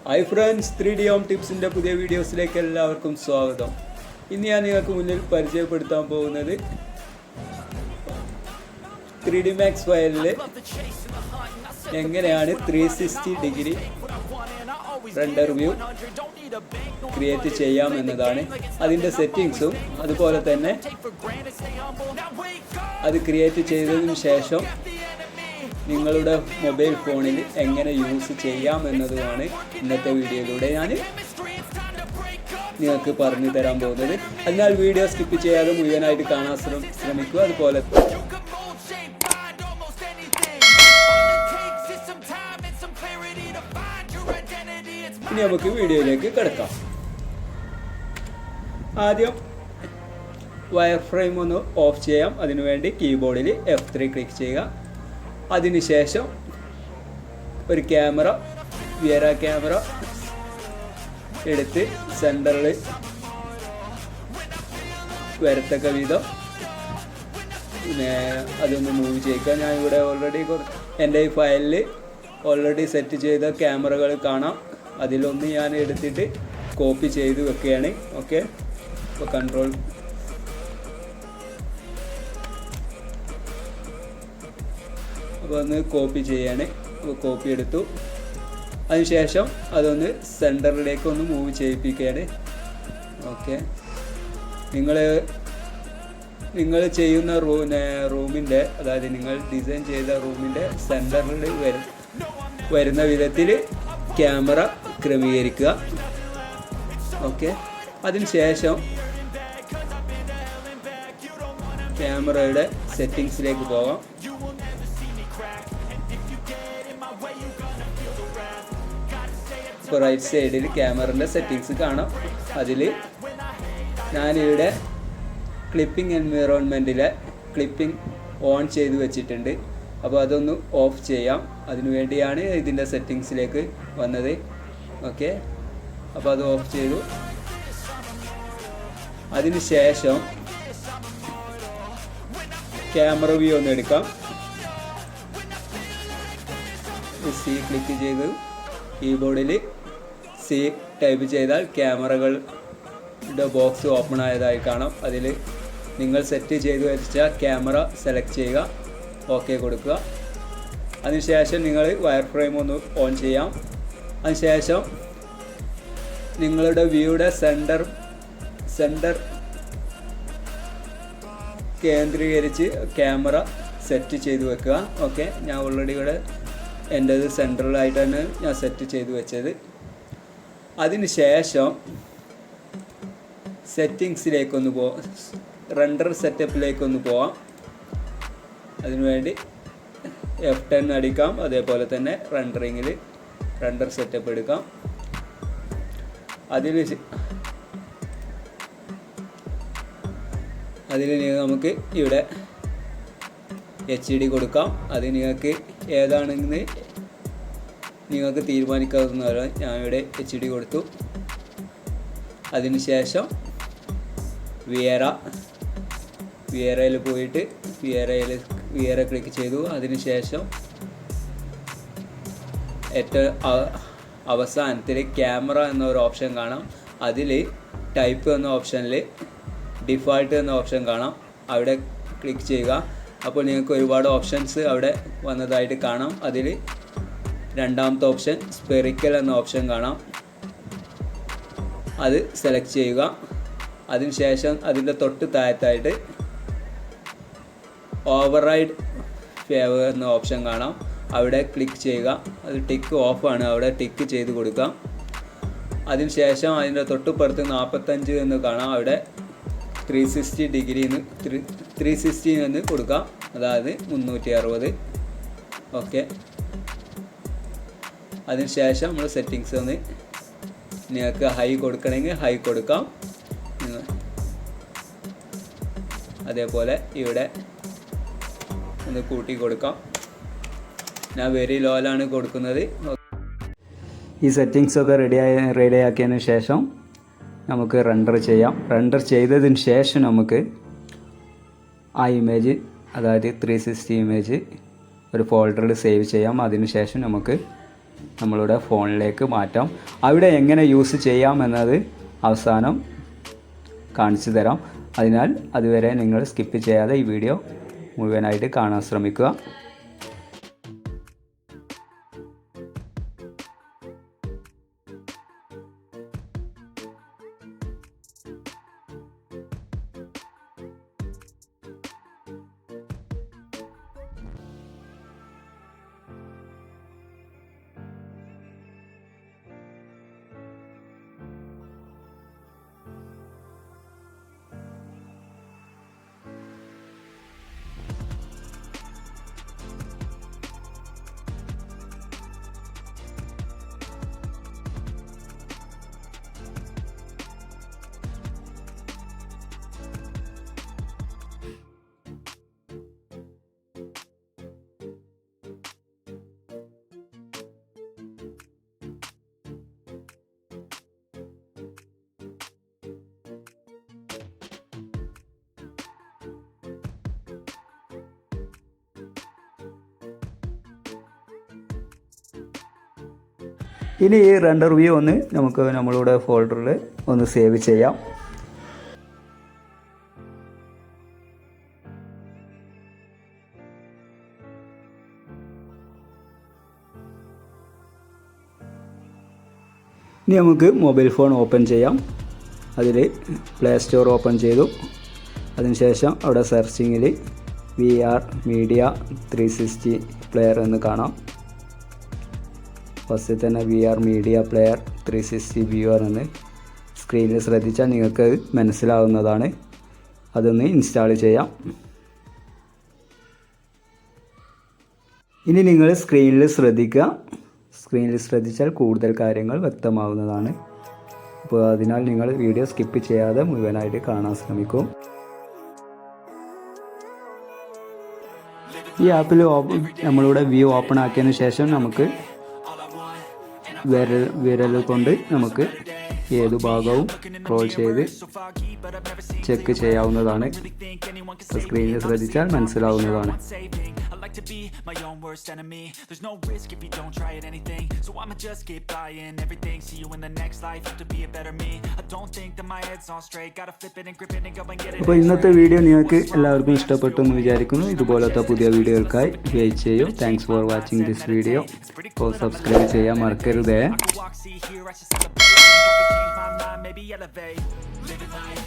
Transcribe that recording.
Hi friends, 3D home ടിപ്സിൻ്റെ പുതിയ വീഡിയോസിലേക്ക് എല്ലാവർക്കും സ്വാഗതം. ഇന്ന് ഞാൻ നിങ്ങൾക്ക് മുന്നിൽ പരിചയപ്പെടുത്താൻ പോകുന്നത് 3D Max ഫയലിൽ എങ്ങനെയാണ് 360 ഡിഗ്രി റെൻഡർ വ്യൂ ക്രിയേറ്റ് ചെയ്യാം എന്നതാണ്. അതിൻ്റെ സെറ്റിങ്സും അതുപോലെ തന്നെ അത് ക്രിയേറ്റ് ചെയ്തതിനു ശേഷം നിങ്ങളുടെ മൊബൈൽ ഫോണിൽ എങ്ങനെ യൂസ് ചെയ്യാം എന്നതുമാണ് ഇന്നത്തെ വീഡിയോയിലൂടെ ഞാൻ നിങ്ങൾക്ക് പറഞ്ഞു തരാൻ പോകുന്നത്. അതിനാൽ വീഡിയോ സ്കിപ്പ് ചെയ്യാതെ മുഴുവനായിട്ട് കാണാൻ ശ്രമിക്കുക. അതുപോലെ ഇനി നമുക്ക് വീഡിയോയിലേക്ക് കിടക്കാം. ആദ്യം വയർ ഫ്രെയിം ഒന്ന് ഓഫ് ചെയ്യാം. അതിനുവേണ്ടി കീബോർഡിൽ F3 ക്ലിക്ക് ചെയ്യുക. അതിനുശേഷം ഒരു ക്യാമറ, വിയറ ക്യാമറ എടുത്ത് സെൻറ്ററിൽ വരത്തക്ക വിധം അതൊന്ന് മൂവ് ചെയ്യുക. ഞാൻ ഇവിടെ ഓൾറെഡി എൻ്റെ ഈ ഫയലിൽ ഓൾറെഡി സെറ്റ് ചെയ്ത ക്യാമറകൾ കാണാം. അതിലൊന്ന് ഞാൻ എടുത്തിട്ട് കോപ്പി ചെയ്ത് വെക്കുകയാണ്. ഓക്കെ, അപ്പോൾ കൺട്രോൾ അപ്പോൾ ഒന്ന് കോപ്പി ചെയ്യാണ്. അപ്പോൾ കോപ്പി എടുത്തു. അതിനുശേഷം അതൊന്ന് സെൻറ്ററിലേക്ക് ഒന്ന് മൂവ് ചെയ്യിപ്പിക്കുകയാണ്. ഓക്കെ, നിങ്ങൾ ചെയ്യുന്ന റൂമിൻ്റെ, അതായത് നിങ്ങൾ ഡിസൈൻ ചെയ്ത റൂമിൻ്റെ സെൻറ്ററിൽ വരുന്ന വിധത്തിൽ ക്യാമറ ക്രമീകരിക്കുക. ഓക്കെ, അതിനുശേഷം ക്യാമറയുടെ സെറ്റിങ്സിലേക്ക് പോകാം. ഇപ്പോൾ റൈറ്റ് സൈഡിൽ ക്യാമറയുടെ സെറ്റിങ്സ് കാണാം. അതിൽ ഞാനിവിടെ ക്ലിപ്പിംഗ് എൻവയറോൺമെൻറ്റിലെ ക്ലിപ്പിംഗ് ഓൺ ചെയ്ത് വെച്ചിട്ടുണ്ട്. അപ്പോൾ അതൊന്ന് ഓഫ് ചെയ്യാം. അതിനു വേണ്ടിയാണ് ഇതിൻ്റെ സെറ്റിങ്സിലേക്ക് വന്നത്. ഓക്കെ, അപ്പോൾ അത് ഓഫ് ചെയ്തു. അതിന് ശേഷം ക്യാമറ വ്യൂ ഒന്ന് എടുക്കാം. സി ക്ലിക്ക് ചെയ്ത് കീബോർഡിൽ സി ടൈപ്പ് ചെയ്താൽ ക്യാമറകളുടെ ബോക്സ് ഓപ്പൺ ആയതായി കാണാം. അതിൽ നിങ്ങൾ സെറ്റ് ചെയ്ത് വെച്ച ക്യാമറ സെലക്ട് ചെയ്യുക, ഓക്കെ കൊടുക്കുക. അതിനുശേഷം നിങ്ങൾ വയർ ഫ്രെയിം ഒന്ന് ഓൺ ചെയ്യാം. അതിനുശേഷം നിങ്ങളുടെ വ്യൂയുടെ സെൻറ്റർ കേന്ദ്രീകരിച്ച് ക്യാമറ സെറ്റ് ചെയ്ത് വെക്കുക. ഓക്കെ, ഞാൻ ഓൾറെഡി ഇവിടെ എൻ്റേത് സെൻട്രലായിട്ടാണ് ഞാൻ സെറ്റ് ചെയ്ത് വെച്ചത്. അതിന് ശേഷം സെറ്റിങ്സിലേക്കൊന്ന് റെൻഡർ സെറ്റപ്പിലേക്കൊന്ന് പോവാം. അതിനുവേണ്ടി F10 അടിക്കാം. അതേപോലെ തന്നെ റെൻഡർ സെറ്റപ്പ് എടുക്കാം. അതിൽ നമുക്ക് ഇവിടെ HD കൊടുക്കാം. അത് നിങ്ങൾക്ക് ഏതാണെന്ന് നിങ്ങൾക്ക് തീരുമാനിക്കാവുന്നതാണ്. ഞാനിവിടെ HD കൊടുത്തു. അതിനുശേഷം വിയറയിൽ പോയിട്ട് വിയറ ക്ലിക്ക് ചെയ്തു. അതിനുശേഷം ഏറ്റവും അവസാനത്തിൽ ക്യാമറ എന്നൊരു ഓപ്ഷൻ കാണാം. അതിൽ ടൈപ്പ് എന്ന ഓപ്ഷനിൽ ഡിഫാൾട്ട് എന്ന ഓപ്ഷൻ കാണാം. അവിടെ ക്ലിക്ക് ചെയ്യുക. അപ്പോൾ നിങ്ങൾക്ക് ഒരുപാട് ഓപ്ഷൻസ് അവിടെ വന്നതായിട്ട് കാണാം. അതിൽ രണ്ടാമത്തെ ഓപ്ഷൻ സ്പെറിക്കൽ എന്ന ഓപ്ഷൻ കാണാം. അത് സെലക്ട് ചെയ്യുക. അതിനുശേഷം അതിൻ്റെ തൊട്ട് താഴത്തായിട്ട് ഓവർറൈഡ് ഫേവർ എന്ന ഓപ്ഷൻ കാണാം. അവിടെ ക്ലിക്ക് ചെയ്യുക. അത് ടിക്ക് ഓഫാണ്, അവിടെ ടിക്ക് ചെയ്ത് കൊടുക്കാം. അതിനുശേഷം അതിൻ്റെ തൊട്ടുപുറത്ത് 45 എന്ന് കാണാം. അവിടെ 360 എന്ന് കൊടുക്കാം, അതായത് 360. ഓക്കെ, അതിനുശേഷം നമ്മൾ സെറ്റിങ്സ് ഒന്ന് നിങ്ങൾക്ക് ഹൈ കൊടുക്കണമെങ്കിൽ ഹൈ കൊടുക്കാം. അതേപോലെ ഇവിടെ ഒന്ന് കൂട്ടി കൊടുക്കാം. ഞാൻ വെരി ലോയിലാണ് കൊടുക്കുന്നത്. ഈ സെറ്റിങ്സൊക്കെ റെഡിയാക്കിയതിന് ശേഷം നമുക്ക് റെൻഡർ ചെയ്യാം. റെൻഡർ ചെയ്തതിന് ശേഷം നമുക്ക് ആ ഇമേജ്, അതായത് 360 ഇമേജ് ഒരു ഫോൾഡറിൽ സേവ് ചെയ്യാം. അതിനുശേഷം നമുക്ക് നമ്മളുടെ ഫോണിലേക്ക് മാറ്റാം. അവിടെ എങ്ങനെ യൂസ് ചെയ്യാം എന്നത് അവസാനം കാണിച്ചു തരാം. അതിനാൽ അതുവരെ നിങ്ങൾ സ്കിപ്പ് ചെയ്യാതെ ഈ വീഡിയോ മുഴുവനായിട്ട് കാണാൻ ശ്രമിക്കുക. ഇനി ഈ റെൻഡർ വ്യൂ ഒന്ന് നമുക്ക് നമ്മളുടെ ഫോൾഡറിൽ ഒന്ന് സേവ് ചെയ്യാം. ഇനി നമുക്ക് മൊബൈൽ ഫോൺ ഓപ്പൺ ചെയ്യാം. അതിൽ പ്ലേ സ്റ്റോർ ഓപ്പൺ ചെയ്തു. അതിനുശേഷം അവിടെ സെർച്ചിങ്ങിൽ VR മീഡിയ 360 പ്ലെയർ എന്ന് കാണാം. ഫസ്റ്റ് തന്നെ VR മീഡിയ പ്ലെയർ 360 വ്യൂവർ എന്ന് സ്ക്രീനിൽ ശ്രദ്ധിച്ചാൽ നിങ്ങൾക്ക് മനസ്സിലാവുന്നതാണ്. അതൊന്ന് ഇൻസ്റ്റാൾ ചെയ്യാം. ഇനി നിങ്ങൾ സ്ക്രീനിൽ ശ്രദ്ധിക്കുക. സ്ക്രീനിൽ ശ്രദ്ധിച്ചാൽ കൂടുതൽ കാര്യങ്ങൾ വ്യക്തമാവുന്നതാണ്. അപ്പോൾ അതിനാൽ നിങ്ങൾ വീഡിയോ സ്കിപ്പ് ചെയ്യാതെ മുഴുവനായിട്ട് കാണാൻ ശ്രമിക്കും. ഈ ആപ്പിൽ നമ്മളുടെ വ്യൂ ഓപ്പൺ ആക്കിയതിന് ശേഷം നമുക്ക് വിരൽ കൊണ്ട് നമുക്ക് ഏതു ഭാഗവും സ്ക്രോൾ ചെയ്ത് ചെക്ക് ചെയ്യാവുന്നതാണ്. സ്ക്രീനിൽ ശ്രദ്ധിച്ചാൽ മനസ്സിലാവുന്നതാണ്. To be my own worst enemy. There's no risk if you don't try at anything, so I'ma just keep buying everything. See you in the next life, have to be a better me. I don't think that my head's on straight, gotta flip it and grip it and go and get it. അപ്പോൾ ഇന്നത്തെ video നിങ്ങൾക്ക് എല്ലാവർക്കും ഇഷ്ടപ്പെട്ടു എന്ന് വിചാരിക്കുന്നു. ഇതുപോലത്തെ പുതിയ വീഡിയോകൾക്കായി വെയിറ്റ് ചെയ്യൂ. Thanks for watching this video. അപ്പോൾ സബ്സ്ക്രൈബ് ചെയ്യാൻ മറക്കരുത്. Maybe elevate, living life